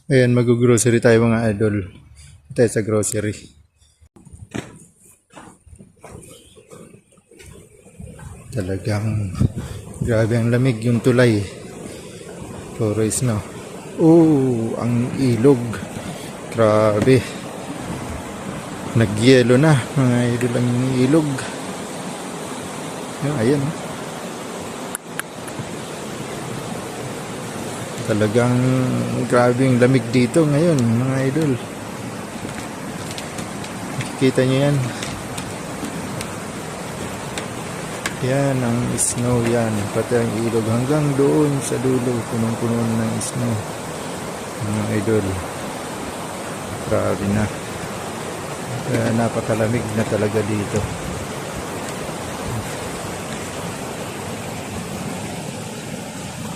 Ayan, mag-grocery tayo mga idol. Tayo sa grocery. Talagang grabe ang lamig yung tulay. Puro snow. Oh, ang ilog. Grabe. Nagyelo na mga idol ang ilog. Ayan. Talagang grabe yung lamig dito ngayon mga idol. Nakikita nyo yan. Yan ang snow yan. Pati ang ilog hanggang doon sa dulo. Punong-puno ng snow. Mga idol. Grabe na. Kaya napakalamig na talaga dito.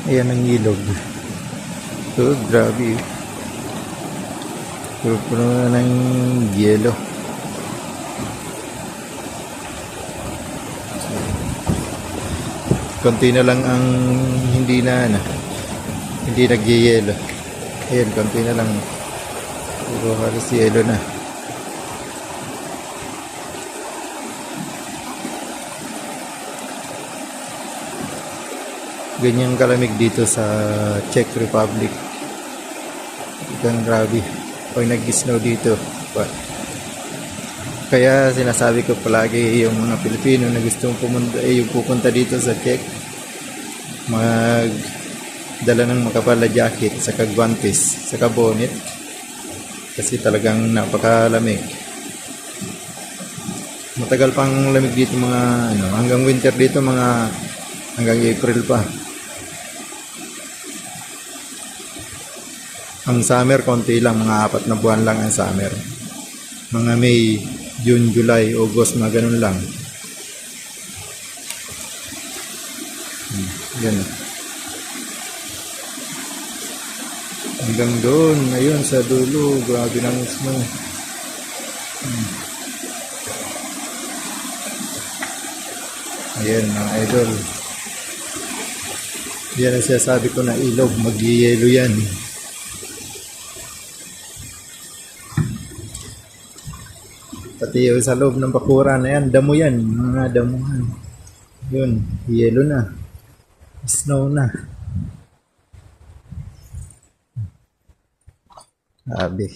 Ayan ang ilog. So, grabe. Puno na ng yelo. Konti na lang ang hindi nagyayelo. Ayan, konti na lang. Puro halos yelo na. Ganyang kalamig dito sa Czech Republic. Ang grabe. Pag nag-snow dito. Kaya sinasabi ko palagi yung mga Pilipino na gustong pupunta dito sa Czech, magdala ng makapal na jacket, saka guantes, saka bonnet. Kasi talagang napakalamig. Matagal pang lamig dito mga hanggang winter dito hanggang April pa. Ang summer, konti lang. Mga 4 na buwan lang ang summer. Mga May, June, July, August, mga ganun lang. Yan. Hanggang doon, ayun, sa dulo. Grabe ng snow. Ayan, mga idol. Yan ang sinasabi ko na ilog. Mag-yelo yan. Pati yung sa loob ng bakuran na yan, damo yan, mga damuhan. Yun, yelo na. Snow na. Grabe.